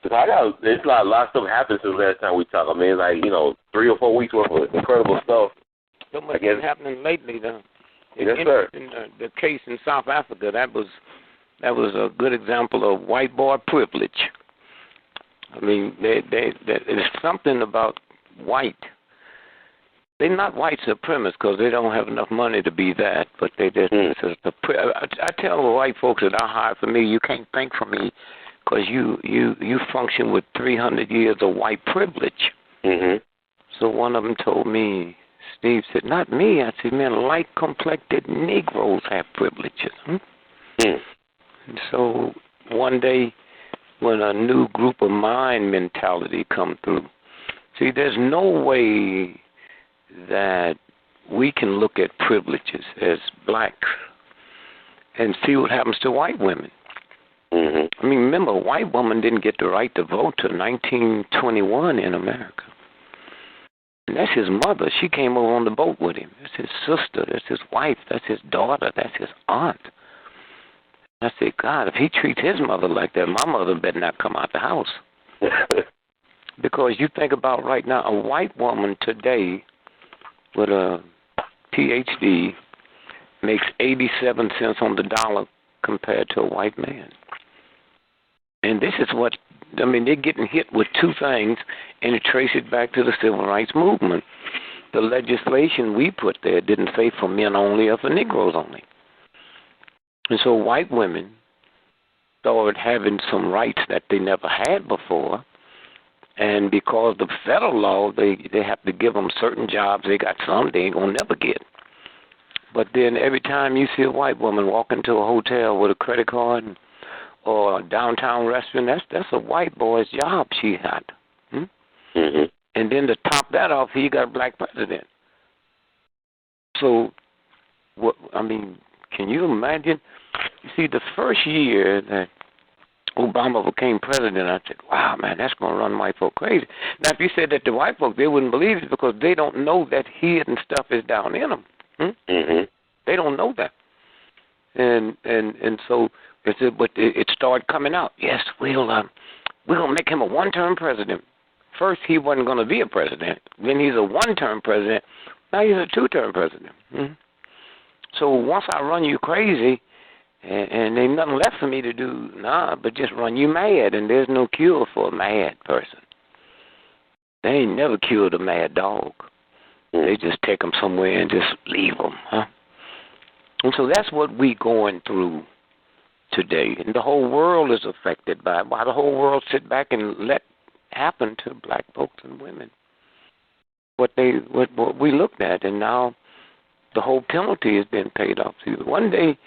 It's like a lot of stuff happened since last time we talked. I mean, it's like, 3 or 4 weeks worth of incredible stuff. So much been happening lately, though. Yes, sir. The case in South Africa, that was a good example of white boy privilege. I mean, there's something about white. They're not white supremacists because they don't have enough money to be that, but they just. I tell the white folks that I hire for me, you can't think for me because you function with 300 years of white privilege. Mm-hmm. So one of them told me, Steve said, not me. I said, man, light-complected Negroes have privileges. And so one day when a new group of mind mentality come through, see, there's no way that we can look at privileges as blacks and see what happens to white women. Mm-hmm. I mean, remember, a white woman didn't get the right to vote till 1921 in America. And that's his mother. She came over on the boat with him. That's his sister. That's his wife. That's his daughter. That's his aunt. I said, God, if he treats his mother like that, my mother better not come out the house. Because you think about right now, a white woman today with a PhD makes 87 cents on the dollar compared to a white man. And this is what, I mean, they're getting hit with two things, and it traces it back to the civil rights movement. The legislation we put there didn't say for men only or for Negroes only. And so white women started having some rights that they never had before. And because the federal law, they have to give them certain jobs. They got some they ain't going to never get. But then every time you see a white woman walk into a hotel with a credit card or a downtown restaurant, that's a white boy's job she had. Mm-hmm. And then to top that off, he got a black president. So, can you imagine? You see, the first year that Obama became president, I said, wow, man, that's going to run white folk crazy. Now, if you said that to white folk, they wouldn't believe it because they don't know that hidden stuff is down in them. Mm-hmm. They don't know that. And so it started coming out. Yes, we'll make him a one-term president. First, he wasn't going to be a president. Then he's a one-term president. Now he's a two-term president. Mm-hmm. So once I run you crazy, and ain't nothing left for me to do, but just run you mad, and there's no cure for a mad person. They ain't never cured a mad dog. They just take them somewhere and just leave them, And so that's what we going through today. And the whole world is affected by it. Why the whole world sit back and let happen to black folks and women? What we looked at, and now the whole penalty is being paid off. One day,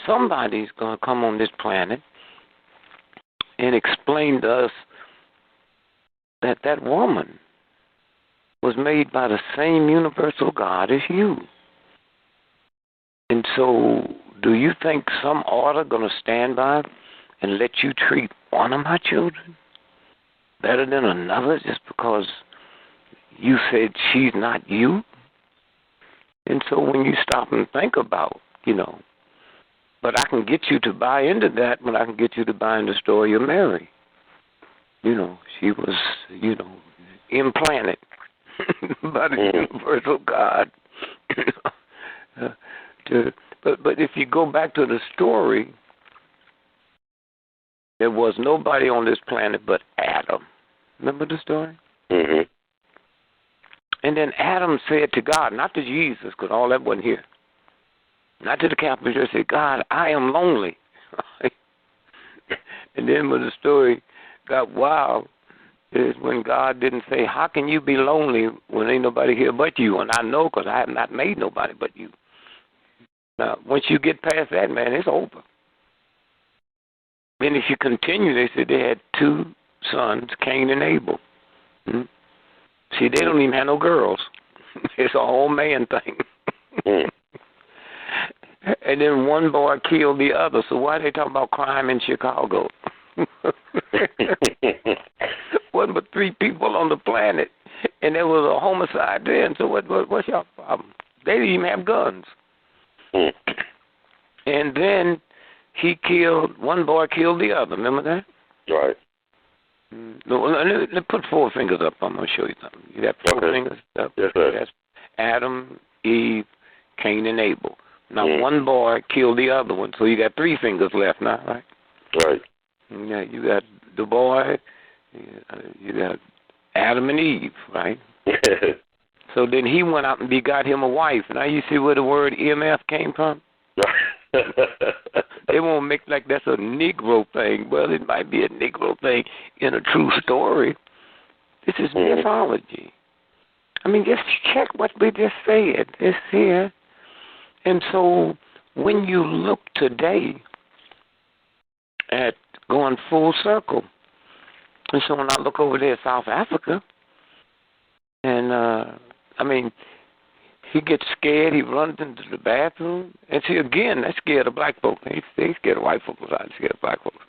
somebody's going to come on this planet and explain to us that that woman was made by the same universal God as you. And so, do you think some order going to stand by and let you treat one of my children better than another just because you said she's not you? And so when you stop and think about, but I can get you to buy into that when I can get you to buy into the story of Mary. She was, implanted by the universal God. But if you go back to the story, there was nobody on this planet but Adam. Remember the story? Mm-hmm. And then Adam said to God, not to Jesus, because all that wasn't here. Not to the capital church, said, God, I am lonely. And then when the story got wild, is when God didn't say, how can you be lonely when ain't nobody here but you? And I know because I have not made nobody but you. Now, once you get past that, man, it's over. Then if you continue, they said they had two sons, Cain and Abel. See, they don't even have no girls. It's a whole man thing. And then one boy killed the other. So why are they talking about crime in Chicago? Wasn't but 3 people on the planet, and there was a homicide then. So what's your problem? They didn't even have guns. And then one boy killed the other. Remember that? Right. No, let put 4 fingers up. I'm going to show you something. You got 4 fingers up? Yes, sir. That's Adam, Eve, Cain, and Abel. Now, one boy killed the other one, so you got 3 fingers left now, right? Right. Yeah, you got the boy, you got Adam and Eve, right? So then he went out and begot him a wife. Now you see where the word MF came from? They won't make like that's a Negro thing. Well, it might be a Negro thing in a true story. This is mythology. I mean, just check what we just said. It's here. And so when you look today at going full circle, and so when I look over there at South Africa, and, I mean, he gets scared, he runs into the bathroom, and see, again, that's scared of black folks. They scared of white folks, I'm scared of black folks.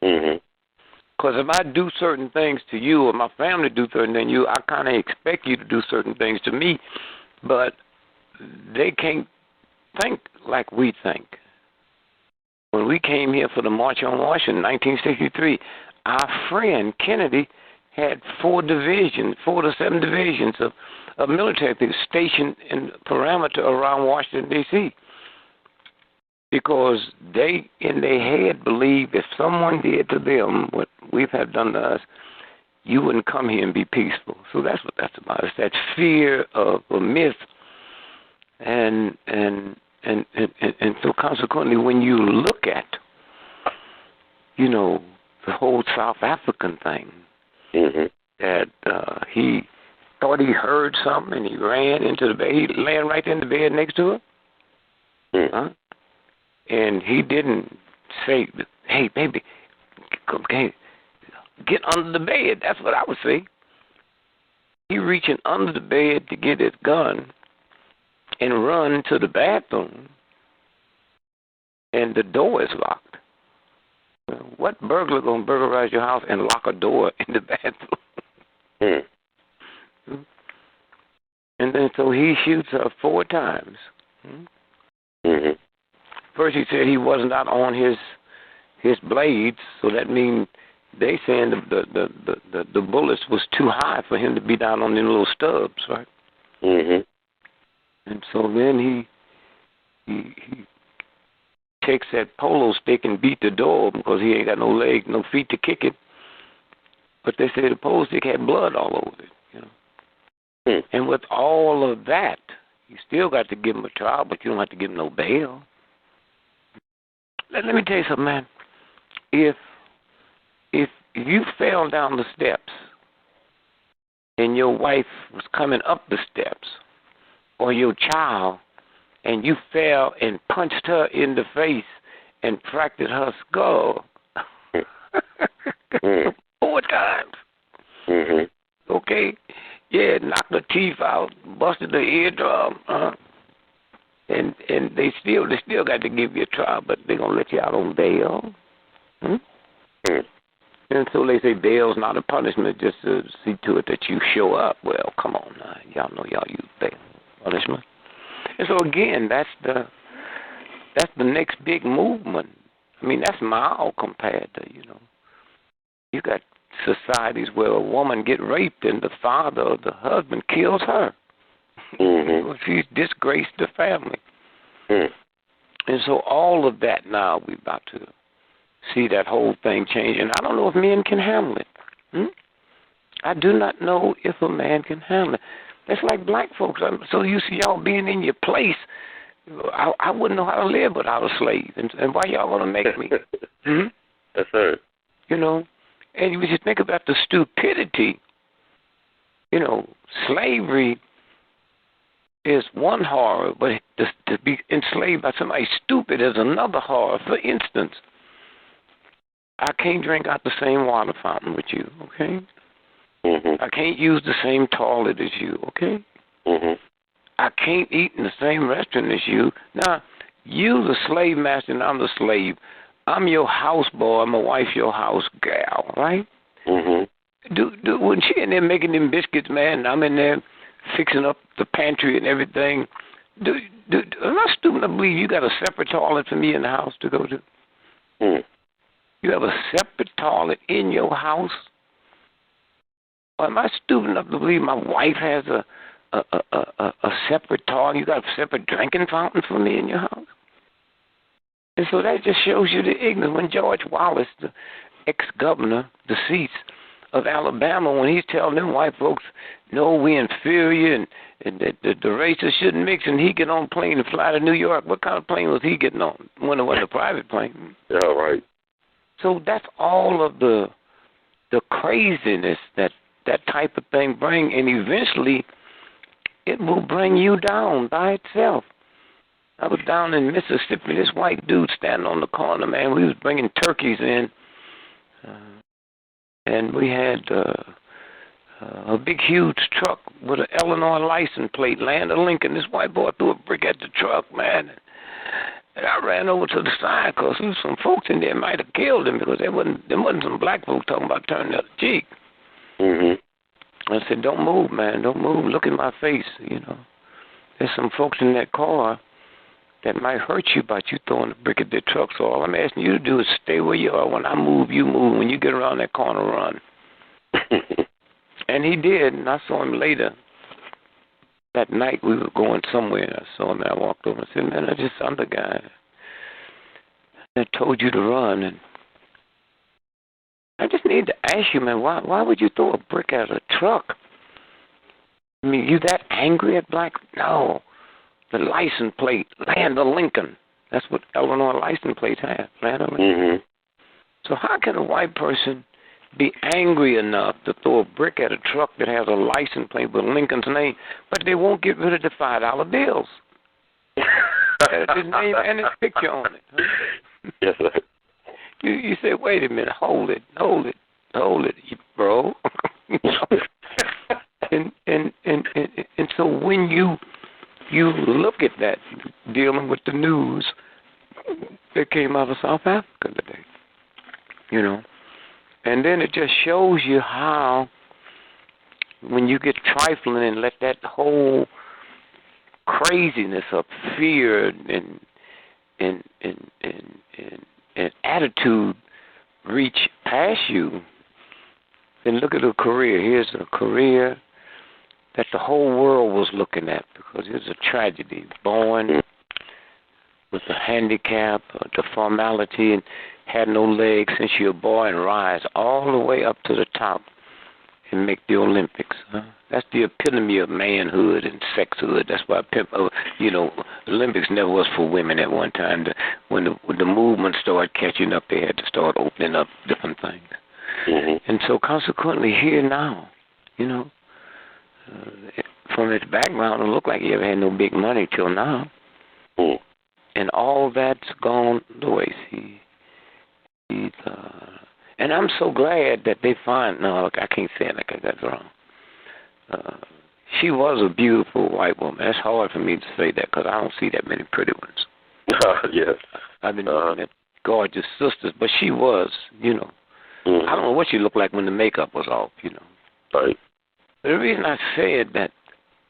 Because if I do certain things to you or my family do certain things to you, I kind of expect you to do certain things to me, but they can't think like we think. When we came here for the March on Washington in 1963, our friend Kennedy had 4 to 7 divisions of military people stationed in the perimeter around Washington, D.C. Because they, in their head, believed if someone did to them what we have done to us, you wouldn't come here and be peaceful. So that's what that's about. It's that fear of a myth. And so consequently, when you look at, you know, the whole South African thing, that he thought he heard something and he ran into the bed. He laying right in the bed next to her. And he didn't say, hey, baby, get under the bed. That's what I would say. He reaching under the bed to get his gun and run to the bathroom, and the door is locked. What burglar going to burglarize your house and lock a door in the bathroom? And then so he shoots her 4 times. First he said he wasn't out on his blades, so that means they saying the bullets was too high for him to be down on them little stubs, right? And so then he takes that polo stick and beat the door because he ain't got no legs, no feet to kick it. But they say the polo stick had blood all over it, you know. And with all of that, you still got to give him a trial, but you don't have to give him no bail. Let me tell you something, man. If you fell down the steps and your wife was coming up the steps, or your child, and you fell and punched her in the face and fractured her skull 4 times. Okay? Yeah, knocked her teeth out, busted her eardrum, and they still got to give you a trial, but they're gonna let you out on bail. And so they say bail's not a punishment, just to see to it that you show up. Well, come on now, y'all know y'all use bail punishment. And so again, that's the next big movement. I mean, that's mild compared to, you know, you got societies where a woman get raped and the father or the husband kills her. She's disgraced the family. And so all of that now we're about to see that whole thing change. And I don't know if men can handle it. I do not know if a man can handle it. That's like black folks. I'm so used to y'all being in your place. I wouldn't know how to live without a slave. And why y'all going to make me? That's right. You know, and you just think about the stupidity. You know, slavery is one horror, but to be enslaved by somebody stupid is another horror. For instance, I can't drink out the same water fountain with you, okay? I can't use the same toilet as you, okay? I can't eat in the same restaurant as you. Now, you the slave master and I'm the slave. I'm your house boy, my wife your house gal, right? When she in there making them biscuits, man, and I'm in there fixing up the pantry and everything, am I stupid to believe you got a separate toilet for me in the house to go to? You have a separate toilet in your house Or am I stupid enough to believe my wife has a separate toilet? You got a separate drinking fountain for me in your house? And so that just shows you the ignorance. When George Wallace, the ex-governor, deceased, of Alabama, when he's telling them white folks, no, we inferior and the races shouldn't mix, and he get on a plane and fly to New York. What kind of plane was he getting on? When it was a private plane. Yeah, right. So that's all of the craziness that type of thing bring, and eventually it will bring you down by itself. I was down in Mississippi, this white dude standing on the corner, man. We was bringing turkeys in, and we had a big, huge truck with an Illinois license plate, Land of Lincoln. This white boy threw a brick at the truck, man. And I ran over to the side because there was some folks in there might have killed him because there wasn't some black folks talking about turning the other cheek. Mm-hmm. I said, don't move, man, don't move. Look at my face, you know. There's some folks in that car that might hurt you by you throwing a brick at their truck. So all I'm asking you to do is stay where you are. When I move, you move. When you get around that corner, run. And he did, and I saw him later. That night we were going somewhere, and I saw him, and I walked over and said, man, I just saw the guy that told you to run. And I just need to ask you, man, why would you throw a brick at a truck? I mean, you that angry at black? No. The license plate, Land of Lincoln. That's what Illinois license plates have, Land of Lincoln. Mm-hmm. So how can a white person be angry enough to throw a brick at a truck that has a license plate with Lincoln's name, but they won't get rid of the $5 bills? His name and his picture on it. Huh? Yes, sir. You say, wait a minute, hold it, bro. and so when you look at that, dealing with the news that came out of South Africa today, you know, and then it just shows you how when you get trifling and let that whole craziness of fear and attitude reach past you, then look at a career. Here's a career that the whole world was looking at because it was a tragedy. Born with a handicap, a deformality, and had no legs since you were a boy, and rise all the way up to the top and make the Olympics. Huh? That's the epitome of manhood and sexhood. That's why, Olympics never was for women at one time. When the movement started catching up, they had to start opening up different things. Mm-hmm. And so consequently, here now, from its background, it looked like he ever had no big money till now. Mm. And all that's gone the way. And I'm so glad that they find, no, look, I can't say it like that's wrong. She was a beautiful white woman. It's hard for me to say that because I don't see that many pretty ones. Yes. I've been looking at gorgeous sisters, but she was, Mm-hmm. I don't know what she looked like when the makeup was off, Right. The reason I said that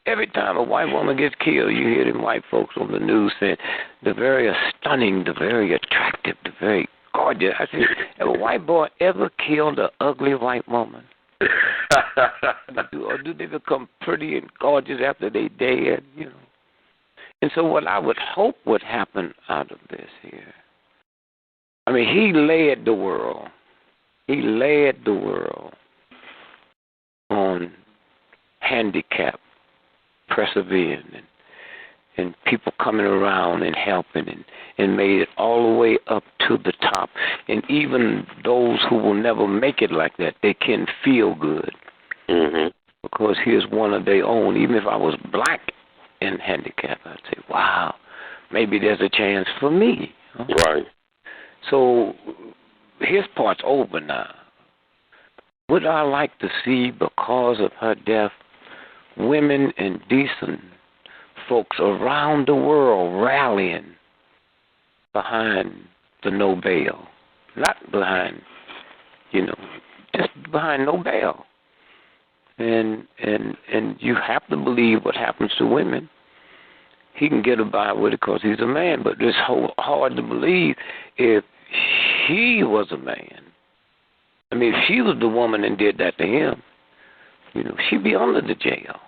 every time a white woman gets killed, you hear them white folks on the news saying the very stunning, the very attractive, the very gorgeous. I said, have a white boy ever killed an ugly white woman? Or do they become pretty and gorgeous after they dead, And so what I would hope would happen out of this here, I mean, he led the world. He led the world on handicap, persevering, and people coming around and helping and made it all the way up to the top. And even those who will never make it like that, they can feel good. Mm-hmm. Because here's one of their own. Even if I was black and handicapped, I'd say, wow, maybe there's a chance for me. Huh? Right. So his part's over now. Would I like to see, because of her death, women and decent folks around the world rallying behind the no bail? Not behind, just behind no bail. And you have to believe what happens to women. He can get by with it because he's a man, but it's hard to believe if she was a man. I mean, if she was the woman and did that to him, she'd be under the jail.